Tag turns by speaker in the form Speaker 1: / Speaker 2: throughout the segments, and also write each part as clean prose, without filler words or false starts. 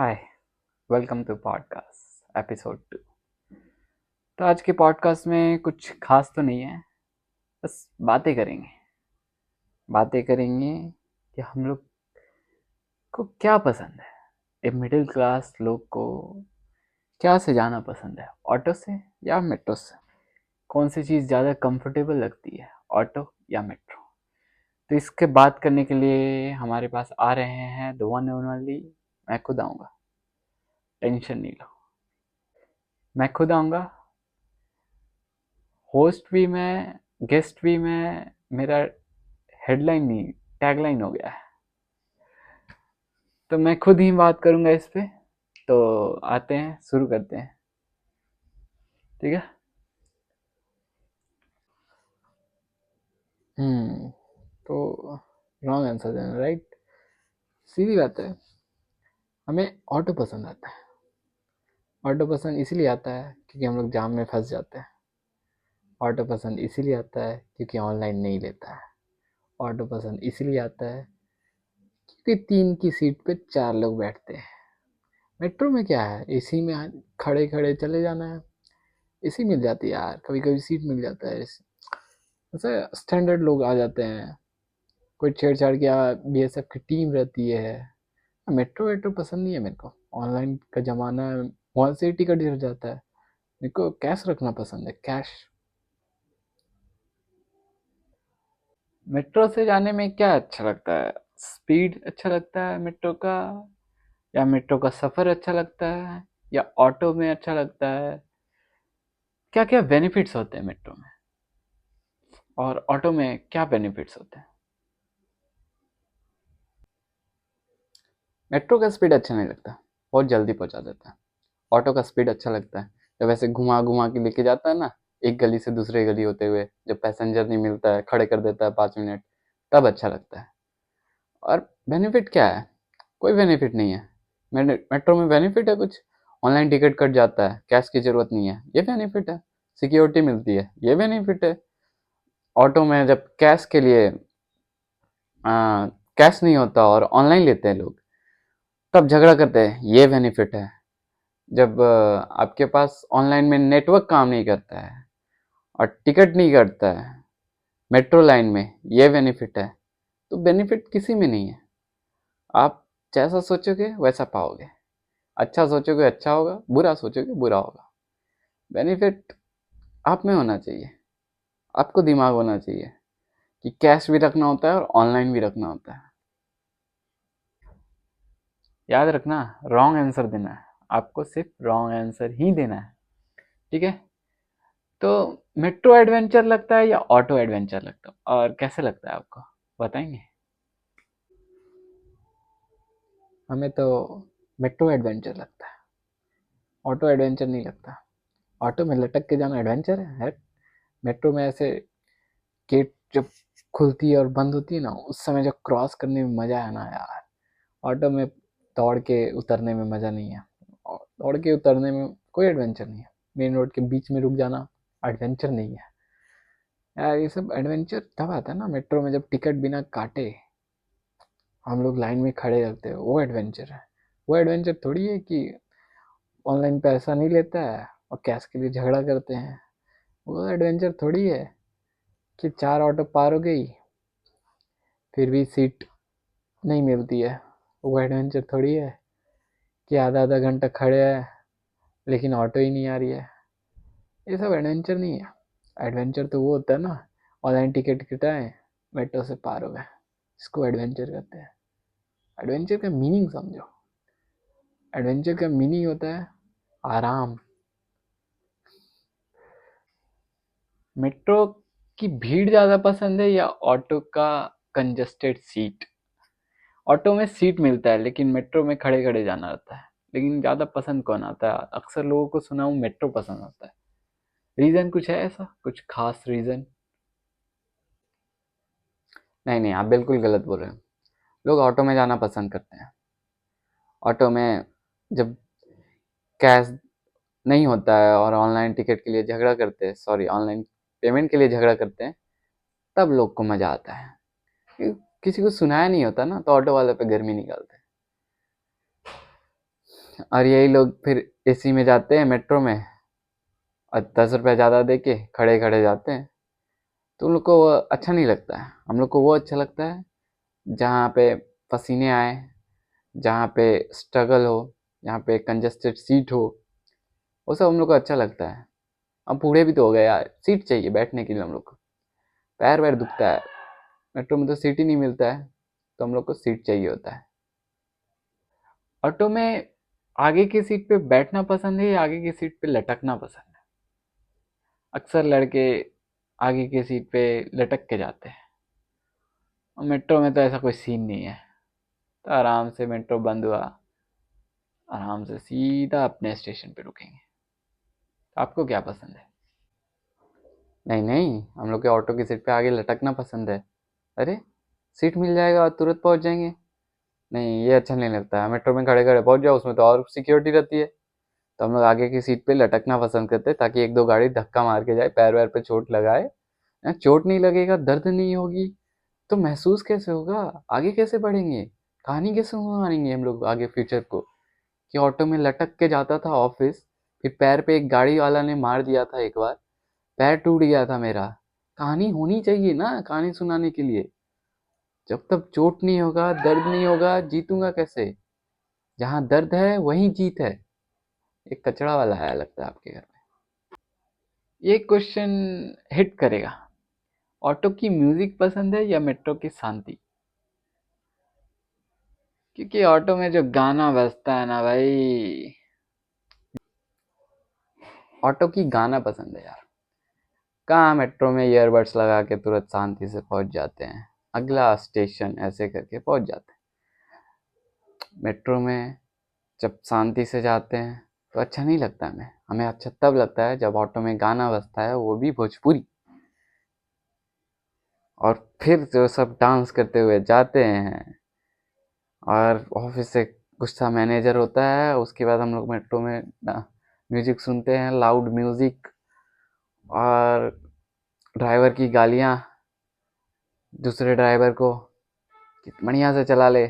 Speaker 1: Hi, welcome to podcast episode 2। तो आज के पॉडकास्ट में कुछ खास तो नहीं है, बस बातें करेंगे कि हम लोग को क्या पसंद है। एक मिडिल क्लास लोग को क्या से जाना पसंद है, ऑटो से या मेट्रो से? कौन सी चीज़ ज़्यादा कंफर्टेबल लगती है, ऑटो या मेट्रो? तो इसके बात करने के लिए हमारे पास आ रहे हैं द वन एंड ओनली। मैं खुद आऊँगा, टेंशन नहीं लो। मैं खुद आऊँगा, होस्ट भी मैं, गेस्ट भी मैं। मेरा हेडलाइन नहीं, टैगलाइन हो गया है। तो मैं खुद ही बात करूंगा इस पे। तो आते हैं, शुरू करते हैं। ठीक है। हम्म तो रॉन्ग आंसर देना, राइट? सीधी बात है, हमें ऑटो पसंद आता है। ऑटो पसंद इसीलिए आता है क्योंकि हम लोग जाम में फंस जाते हैं। ऑटो पसंद इसीलिए आता है क्योंकि ऑनलाइन नहीं लेता है। ऑटो पसंद इसीलिए आता है क्योंकि 3 की सीट पे 4 लोग बैठते हैं। मेट्रो में क्या है, एसी में खड़े खड़े चले जाना है। एसी मिल जाती है यार, कभी कभी सीट मिल जाता है। ऐसे स्टैंडर्ड लोग आ जाते हैं, कोई छेड़छाड़ किया, बीएसएफ की टीम रहती है। मेट्रो वेट्रो पसंद नहीं है मेरे को। ऑनलाइन का ज़माना है, वहाँ से ही टिकट गिर जाता है। मेरे को कैश रखना पसंद है, कैश। मेट्रो से जाने में क्या अच्छा लगता है? स्पीड अच्छा लगता है मेट्रो का, या मेट्रो का सफ़र अच्छा लगता है, या ऑटो में अच्छा लगता है? क्या क्या बेनिफिट्स होते हैं मेट्रो में, और ऑटो में क्या बेनिफिट्स होते हैं? मेट्रो का स्पीड अच्छा नहीं लगता, बहुत जल्दी पहुंचा देता है। ऑटो का स्पीड अच्छा लगता है, जब ऐसे घुमा घुमा के लेके जाता है ना, एक गली से दूसरे गली होते हुए, जब पैसेंजर नहीं मिलता है, खड़े कर देता है 5 मिनट, तब अच्छा लगता है। और बेनिफिट क्या है? कोई बेनिफिट नहीं है। मेट्रो में बेनिफिट है कुछ? ऑनलाइन टिकट कट जाता है, कैश की जरूरत नहीं है, ये बेनिफिट है। सिक्योरिटी मिलती है, ये बेनिफिट है। ऑटो में जब कैश के लिए कैश नहीं होता और ऑनलाइन लेते हैं लोग, तब झगड़ा करते हैं, ये बेनिफिट है। जब आपके पास ऑनलाइन में नेटवर्क काम नहीं करता है और टिकट नहीं करता है मेट्रो लाइन में, ये बेनिफिट है। तो बेनिफिट किसी में नहीं है। आप जैसा सोचोगे वैसा पाओगे। अच्छा सोचोगे अच्छा होगा, बुरा सोचोगे बुरा होगा। बेनिफिट आप में होना चाहिए। आपको दिमाग होना चाहिए कि कैश भी रखना होता है और ऑनलाइन भी रखना होता है। याद रखना, रॉन्ग आंसर देना है। आपको सिर्फ रॉन्ग आंसर ही देना है। ठीक है। तो मेट्रो एडवेंचर लगता है या ऑटो एडवेंचर लगता है, और कैसे लगता है आपको, बताएंगे? हमें तो मेट्रो एडवेंचर लगता है, ऑटो एडवेंचर नहीं लगता। ऑटो में लटक के जाना एडवेंचर है। मेट्रो में ऐसे गेट जब खुलती है और बंद होती है ना, उस समय जब क्रॉस करने में मजा है ना यार। ऑटो में दौड़ के उतरने में मजा नहीं है। और दौड़ के उतरने में कोई एडवेंचर नहीं है। मेन रोड के बीच में रुक जाना एडवेंचर नहीं है यार। ये सब एडवेंचर तब आता है ना, मेट्रो में जब टिकट बिना काटे हम लोग लाइन में खड़े रहते हैं, वो एडवेंचर है। वो एडवेंचर थोड़ी है कि ऑनलाइन पैसा नहीं लेता है और कैश के लिए झगड़ा करते हैं। वो एडवेंचर थोड़ी है कि 4 ऑटो पार हो गई फिर भी सीट नहीं मिलती है। वो एडवेंचर थोड़ी है कि आधा आधा घंटा खड़े हैं लेकिन ऑटो ही नहीं आ रही है। ये सब एडवेंचर नहीं है। एडवेंचर तो वो होता है ना, ऑनलाइन टिकट कटाए, मेट्रो से पार हो गए, इसको एडवेंचर कहते हैं। एडवेंचर का मीनिंग समझो। एडवेंचर का मीनिंग होता है आराम। मेट्रो की भीड़ ज़्यादा पसंद है या ऑटो का कंजस्टेड सीट? ऑटो में सीट मिलता है लेकिन मेट्रो में खड़े खड़े जाना रहता है। लेकिन ज़्यादा पसंद कौन आता है? अक्सर लोगों को सुना हूँ मेट्रो पसंद आता है। रीज़न कुछ है ऐसा, कुछ खास रीज़न? नहीं नहीं, आप बिल्कुल गलत बोल रहे हो। लोग ऑटो में जाना पसंद करते हैं। ऑटो में जब कैश नहीं होता है और ऑनलाइन टिकट के लिए झगड़ा करते हैं, सॉरी, ऑनलाइन पेमेंट के लिए झगड़ा करते हैं, तब लोग को मज़ा आता है। किसी को सुनाया नहीं होता ना, तो ऑटो वाले पे गर्मी निकालते हैं। और यही लोग फिर एसी में जाते हैं मेट्रो में, और 10 रुपये ज़्यादा दे के खड़े खड़े जाते हैं। तो उन लोग को वो अच्छा नहीं लगता है। हम लोग को वो अच्छा लगता है जहाँ पे पसीने आए, जहाँ पे स्ट्रगल हो, जहाँ पे कंजस्टेड सीट हो, वो सब हम लोग को अच्छा लगता है। अब बूढ़े भी तो हो गए यार, सीट चाहिए बैठने के लिए हम लोग को। पैर वैर दुखता है, मेट्रो में तो सीट ही नहीं मिलता है, तो हम लोग को सीट चाहिए होता है। ऑटो में आगे की सीट पे बैठना पसंद है या आगे की सीट पे लटकना पसंद है? अक्सर लड़के आगे की सीट पे लटक के जाते हैं, और मेट्रो में तो ऐसा कोई सीन नहीं है। तो आराम से मेट्रो बंद हुआ, आराम से सीधा अपने स्टेशन पे रुकेंगे। तो आपको क्या पसंद है? नहीं नहीं, हम लोग के ऑटो की सीट पे आगे लटकना पसंद है। अरे, सीट मिल जाएगा और तुरंत पहुंच जाएंगे। नहीं, ये अच्छा नहीं लगता है। मेट्रो में खड़े खड़े पहुंच जाओ, उसमें तो और सिक्योरिटी रहती है। तो हम लोग आगे की सीट पे लटकना पसंद करते हैं, ताकि एक दो गाड़ी धक्का मार के जाए, पैर वैर पे चोट लगाए। चोट नहीं लगेगा, दर्द नहीं होगी, तो महसूस कैसे होगा? आगे कैसे बढ़ेंगे? कहानी कैसे मानेंगे हम लोग आगे फ्यूचर को, कि ऑटो में लटक के जाता था ऑफिस, फिर पैर पे एक गाड़ी वाला ने मार दिया था एक बार, पैर टूट गया था मेरा। कहानी होनी चाहिए ना कहानी सुनाने के लिए। जब तक चोट नहीं होगा, दर्द नहीं होगा, जीतूंगा कैसे? जहाँ दर्द है वहीं जीत है। एक कचड़ा वाला आया लगता है आपके घर में। ये क्वेश्चन हिट करेगा। ऑटो की म्यूजिक पसंद है या मेट्रो की शांति? क्योंकि ऑटो में जो गाना बजता है ना भाई, ऑटो की गाना पसंद है यार। कहाँ मेट्रो में ईयरबड्स लगा के तुरंत शांति से पहुंच जाते हैं, अगला स्टेशन ऐसे करके पहुंच जाते हैं। मेट्रो में जब शांति से जाते हैं तो अच्छा नहीं लगता हमें। हमें अच्छा तब लगता है जब ऑटो में गाना बजता है, वो भी भोजपुरी, और फिर जो सब डांस करते हुए जाते हैं। और ऑफिस से गुस्सा मैनेजर होता है, उसके बाद हम लोग मेट्रो में म्यूजिक सुनते हैं, लाउड म्यूजिक, और ड्राइवर की गालियाँ दूसरे ड्राइवर को कि बढ़िया से चला ले।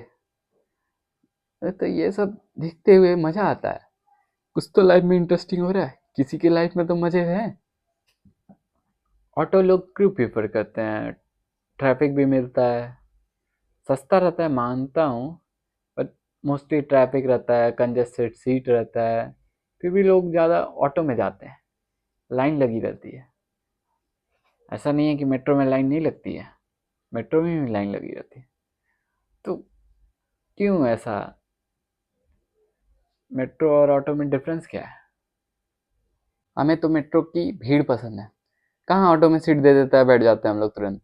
Speaker 1: तो ये सब देखते हुए मजा आता है। कुछ तो लाइफ में इंटरेस्टिंग हो रहा है, किसी के लाइफ में तो मजे हैं। ऑटो लोग क्यों प्रेफर करते हैं? ट्रैफिक भी मिलता है, सस्ता रहता है मानता हूँ, बट मोस्टली ट्रैफिक रहता है, कंजेस्टेड सीट रहता है, फिर भी लोग ज़्यादा ऑटो में जाते हैं। लाइन लगी रहती है। ऐसा नहीं है कि मेट्रो में लाइन नहीं लगती है, मेट्रो में भी लाइन लगी रहती है। तो क्यों ऐसा? मेट्रो और ऑटो में डिफरेंस क्या है? हमें तो मेट्रो की भीड़ पसंद है। कहाँ ऑटो में सीट दे देता है, बैठ जाते हैं हम लोग तुरंत।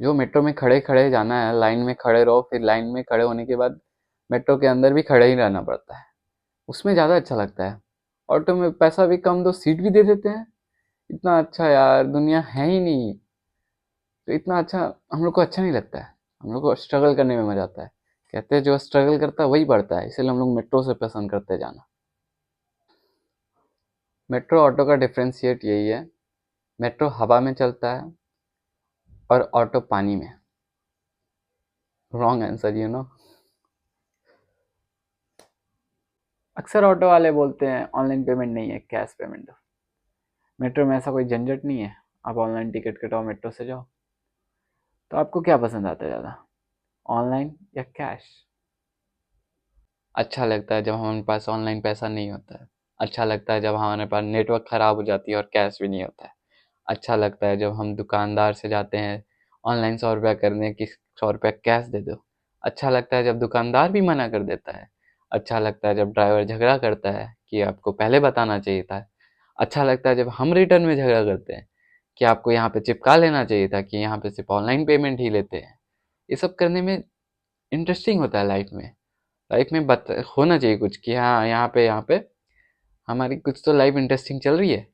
Speaker 1: जो मेट्रो में खड़े खड़े जाना है, लाइन में खड़े रहो, फिर लाइन में खड़े होने के बाद मेट्रो के अंदर भी खड़े ही रहना पड़ता है, उसमें ज़्यादा अच्छा लगता है। ऑटो में पैसा भी कम दो, सीट भी दे देते हैं। इतना अच्छा यार दुनिया है ही नहीं। तो इतना अच्छा हम लोग को अच्छा नहीं लगता है। हम लोग को स्ट्रगल करने में मजा आता है। कहते हैं जो स्ट्रगल करता है वही बढ़ता है, इसलिए हम लोग मेट्रो से पसंद करते हैं जाना। मेट्रो ऑटो का डिफ्रेंशिएट यही है, मेट्रो हवा में चलता है और ऑटो पानी में। Wrong answer you know. अक्सर ऑटो वाले बोलते हैं ऑनलाइन पेमेंट नहीं है, कैश पेमेंट दो। मेट्रो में ऐसा कोई झंझट नहीं है, आप ऑनलाइन टिकट कटाओ, मेट्रो से जाओ। तो आपको क्या पसंद आता है ज़्यादा, ऑनलाइन या कैश? अच्छा लगता है जब हमारे पास ऑनलाइन पैसा नहीं होता है। अच्छा लगता है जब हमारे पास नेटवर्क ख़राब हो जाती है और कैश भी नहीं होता है। अच्छा लगता है जब हम दुकानदार से जाते हैं ऑनलाइन 100 रुपया करने की, 100 रुपया कैश दे दो। अच्छा लगता है जब दुकानदार भी मना कर देता है। अच्छा लगता है जब ड्राइवर झगड़ा करता है कि आपको पहले बताना चाहिए था। अच्छा लगता है जब हम रिटर्न में झगड़ा करते हैं कि आपको यहाँ पे चिपका लेना चाहिए था कि यहाँ पे सिर्फ ऑनलाइन पेमेंट ही लेते हैं। ये सब करने में इंटरेस्टिंग होता है लाइफ में। लाइफ में होना चाहिए कुछ कि हाँ, यहाँ पे हमारी कुछ तो लाइफ इंटरेस्टिंग चल रही है।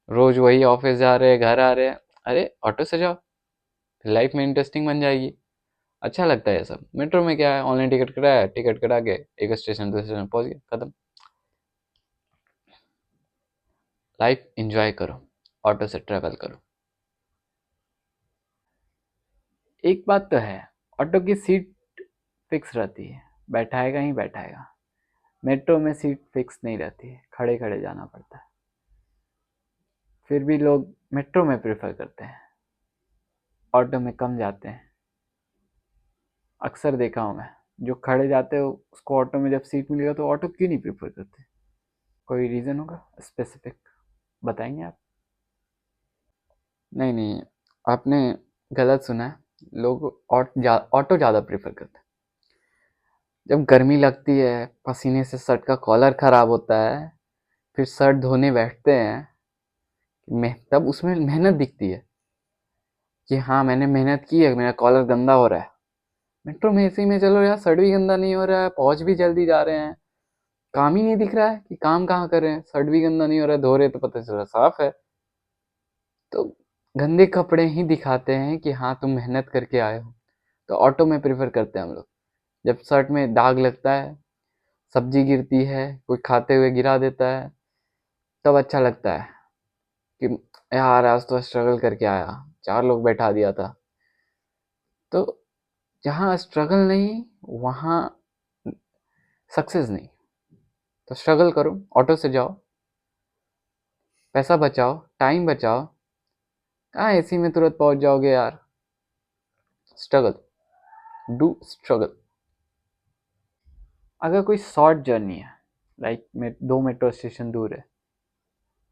Speaker 1: रोज वही ऑफिस जा रहे हैं, घर आ रहे हैं, अरे ऑटो से जाओ, फिर लाइफ में इंटरेस्टिंग बन जाएगी। अच्छा लगता है ये सब। मेट्रो में क्या है, ऑनलाइन टिकट कराया, टिकट करा के एक स्टेशन दूसरे स्टेशन पहुंच गया, खत्म। लाइफ एंजॉय करो, ऑटो से ट्रैवल करो। एक बात तो है, ऑटो की सीट फिक्स रहती है, बैठाएगा ही बैठाएगा। मेट्रो में सीट फिक्स नहीं रहती है, खड़े खड़े जाना पड़ता है, फिर भी लोग मेट्रो में प्रेफर करते हैं, ऑटो में कम जाते हैं। अक्सर देखा हूँ मैं, जो खड़े जाते हो उसको ऑटो में जब सीट मिलेगा तो ऑटो क्यों नहीं प्रेफर करते? कोई रीज़न होगा स्पेसिफिक, बताएंगे आप? नहीं नहीं, आपने गलत सुना है। लोग ऑटो ज़्यादा प्रेफर करते हैं। जब गर्मी लगती है, पसीने से शर्ट का कॉलर खराब होता है, फिर शर्ट धोने बैठते हैं, तब उसमें मेहनत दिखती है कि हाँ मैंने मेहनत की है, मेरा कॉलर गंदा हो रहा है। मेट्रो में एसी में चलो यार, शर्ट भी गंदा नहीं हो रहा है, पहुंच भी जल्दी जा रहे हैं, काम ही नहीं दिख रहा है कि काम कहाँ कर रहे हैं, शर्ट भी गंदा नहीं हो रहा है, धो रहे तो पता चल रहा साफ है। तो गंदे कपड़े ही दिखाते हैं कि हाँ तुम मेहनत करके आए हो। तो ऑटो में प्रेफर करते हैं हम लोग। जब शर्ट में दाग लगता है, सब्जी गिरती है, कोई खाते हुए गिरा देता है, तब अच्छा लगता है कि यार आज तो स्ट्रगल करके आया, 4 लोग बैठा दिया था। तो जहाँ स्ट्रगल नहीं, वहाँ सक्सेस नहीं। तो स्ट्रगल करो, ऑटो से जाओ, पैसा बचाओ, टाइम बचाओ। कहाँ एसी में तुरंत पहुंच जाओगे यार? Struggle, do struggle. अगर कोई शॉर्ट जर्नी है, लाइक 2 मेट्रो स्टेशन दूर है,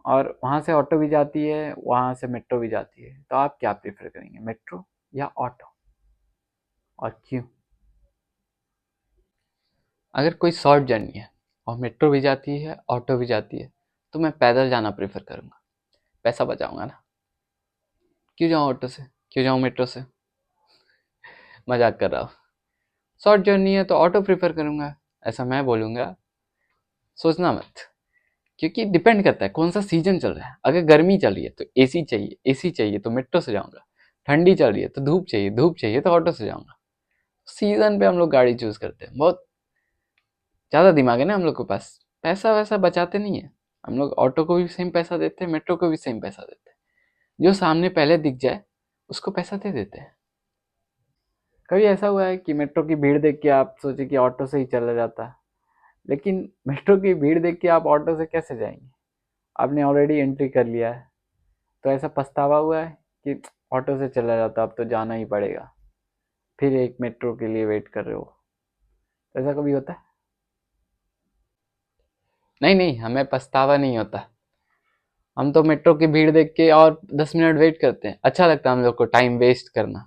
Speaker 1: और वहाँ से ऑटो भी जाती है, वहाँ से मेट्रो भी जाती है, तो आप क्या प्रेफर करेंगे, मेट्रो या ऑटो, और क्यों? अगर कोई शॉर्ट जर्नी है और मेट्रो भी जाती है, ऑटो भी जाती है, तो मैं पैदल जाना प्रेफर करूँगा। पैसा बचाऊंगा ना। क्यों जाऊँ ऑटो से, क्यों जाऊँ मेट्रो से? मजाक कर रहा हूँ। शॉर्ट जर्नी है तो ऑटो प्रेफर करूँगा, ऐसा मैं बोलूँगा। सोचना मत, क्योंकि डिपेंड करता है कौन सा सीजन चल रहा है। अगर गर्मी चल रही है तो एसी चाहिए, एसी चाहिए तो मेट्रो से जाऊँगा। ठंडी चल रही है तो धूप चाहिए, धूप चाहिए तो ऑटो से जाऊँगा। सीजन पे हम लोग गाड़ी चूज़ करते हैं। बहुत ज़्यादा दिमाग है ना हम लोग के पास, पैसा वैसा बचाते नहीं है। हम लोग ऑटो को भी सेम पैसा देते हैं, मेट्रो को भी सेम पैसा देते हैं। जो सामने पहले दिख जाए उसको पैसा दे देते हैं। कभी ऐसा हुआ है कि मेट्रो की भीड़ देख के आप सोचे कि ऑटो से ही चला जाता, लेकिन मेट्रो की भीड़ देख के आप ऑटो से कैसे जाएंगे? आपने ऑलरेडी एंट्री कर लिया है, तो ऐसा पछतावा हुआ है कि ऑटो से चला जाता, अब तो जाना ही पड़ेगा, फिर एक मेट्रो के लिए वेट कर रहे हो? तो ऐसा कभी होता है? नहीं नहीं, हमें पछतावा नहीं होता। हम तो मेट्रो की भीड़ देख के और 10 मिनट वेट करते हैं। अच्छा लगता है हम लोग को टाइम वेस्ट करना।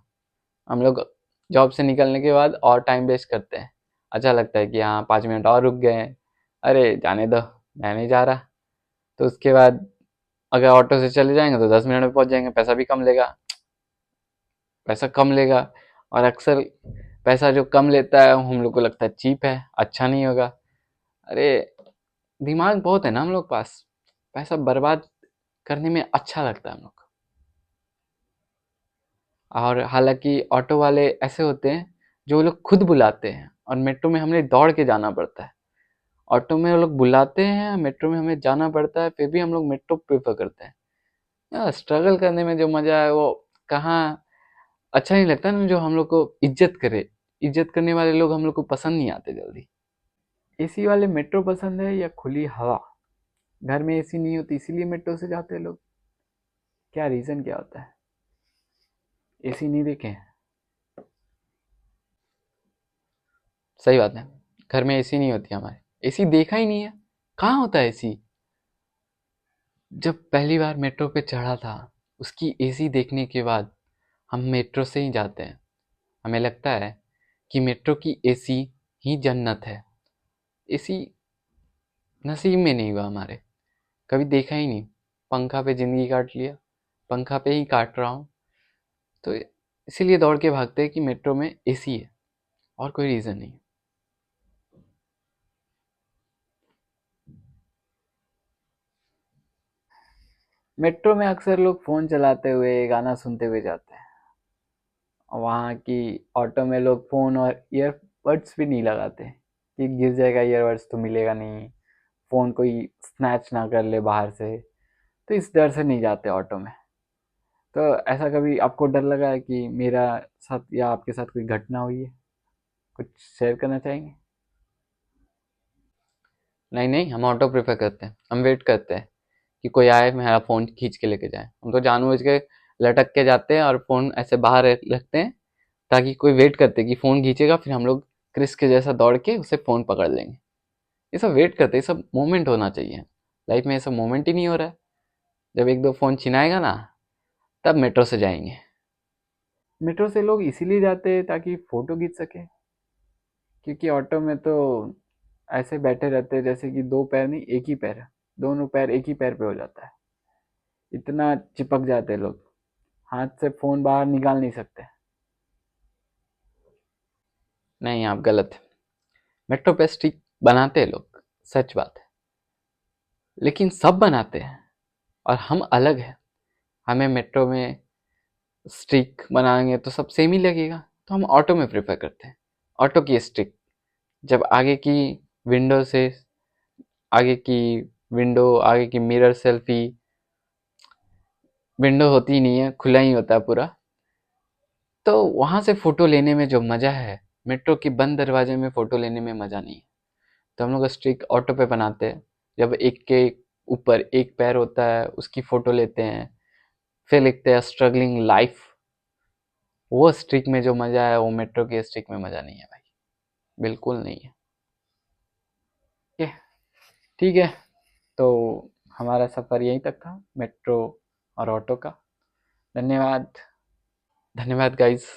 Speaker 1: हम लोग जॉब से निकलने के बाद और टाइम वेस्ट करते हैं। अच्छा लगता है कि हाँ 5 मिनट और रुक गए हैं, अरे जाने दो, मैं नहीं जा रहा। तो उसके बाद अगर ऑटो से चले जाएंगे तो 10 मिनट में पहुंच जाएंगे, पैसा भी कम लेगा, पैसा कम लेगा। और अक्सर पैसा जो कम लेता है हम लोग को लगता है चीप है, अच्छा नहीं होगा। अरे दिमाग बहुत है ना हम लोग पास, पैसा बर्बाद करने में अच्छा लगता है हम लोग को। और हालांकि ऑटो वाले ऐसे होते हैं जो लोग खुद बुलाते हैं, और मेट्रो में हमें दौड़ के जाना पड़ता है। ऑटो में वो लोग बुलाते हैं, मेट्रो में हमें जाना पड़ता है, फिर भी हम लोग मेट्रो प्रेफर करते हैं। यार स्ट्रगल करने में जो मजा है वो कहाँ। अच्छा नहीं लगता ना जो हम लोग को इज्जत करे। इज्जत करने वाले लोग हम लोग को पसंद नहीं आते जल्दी। एसी वाले मेट्रो पसंद है या खुली हवा? घर में एसी नहीं होती इसीलिए मेट्रो से जाते हैं लोग? क्या रीजन क्या होता है? एसी नहीं देखे हैं? सही बात है, घर में एसी नहीं होती हमारे। एसी देखा ही नहीं है, कहाँ होता है एसी? जब पहली बार मेट्रो पे चढ़ा था, उसकी एसी देखने के बाद हम मेट्रो से ही जाते हैं। हमें लगता है कि मेट्रो की एसी ही जन्नत है। एसी नसीब में नहीं हुआ हमारे, कभी देखा ही नहीं। पंखा पे जिंदगी काट लिया, पंखा पे ही काट रहा हूँ। तो इसीलिए दौड़ के भागते हैं कि मेट्रो में एसी है, और कोई रीज़न नहीं। मेट्रो में अक्सर लोग फ़ोन चलाते हुए, गाना सुनते हुए जाते हैं। वहाँ की ऑटो में लोग फ़ोन और ईयरबड्स भी नहीं लगाते कि गिर जाएगा ईयरबड्स तो मिलेगा नहीं, फ़ोन कोई स्नैच ना कर ले बाहर से। तो इस डर से नहीं जाते ऑटो में। तो ऐसा कभी आपको डर लगा है कि मेरा साथ या आपके साथ कोई घटना हुई है? कुछ शेयर करना चाहेंगे?
Speaker 2: नहीं नहीं, हम ऑटो प्रेफर करते हैं, हम वेट करते हैं कि कोई आए मेरा फ़ोन खींच के लेके जाए। हम तो जानबूझ के लटक के जाते हैं और फ़ोन ऐसे बाहर रखते हैं ताकि कोई वेट करते हैं कि फ़ोन खींचेगा, फिर हम लोग क्रिस के जैसा दौड़ के उसे फ़ोन पकड़ लेंगे। ये सब वेट करते हैं, ये सब मोमेंट होना चाहिए। लाइफ में ये सब मोमेंट ही नहीं हो रहा है। जब एक दो फ़ोन छिनाएगा ना, तब मेट्रो से जाएंगे।
Speaker 1: मेट्रो से लोग इसीलिए जाते हैं ताकि फ़ोटो खींच सके, क्योंकि ऑटो में तो ऐसे बैठे रहते हैं जैसे कि दो पैर नहीं एक ही पैर है, दोनों पैर एक ही पैर पे हो जाता है, इतना चिपक जाते हैं लोग, हाथ से फ़ोन बाहर निकाल नहीं सकते।
Speaker 2: नहीं, आप गलत है। मेट्रो पे स्टिक बनाते हैं लोग, सच बात है। लेकिन सब बनाते हैं और हम अलग हैं। हमें मेट्रो में स्टिक बनाएंगे तो सब सेम ही लगेगा, तो हम ऑटो में प्रेफर करते हैं। ऑटो की स्टिक, जब विंडो से आगे की आगे की मिरर सेल्फी, विंडो होती ही नहीं है, खुला ही होता है पूरा, तो वहां से फोटो लेने में जो मजा है, मेट्रो की बंद दरवाजे में फोटो लेने में मजा नहीं है। तो हम लोग स्टिक ऑटो पे बनाते हैं, जब एक के ऊपर एक पैर होता है उसकी फोटो लेते हैं, फिर लिखते हैं स्ट्रगलिंग लाइफ। वो स्टिक में जो मजा है वो मेट्रो की स्टिक में मजा नहीं है भाई, बिल्कुल नहीं है।
Speaker 1: ये ठीक है, तो हमारा सफ़र यहीं तक था, मेट्रो और ऑटो का। धन्यवाद।
Speaker 2: धन्यवाद गाइस।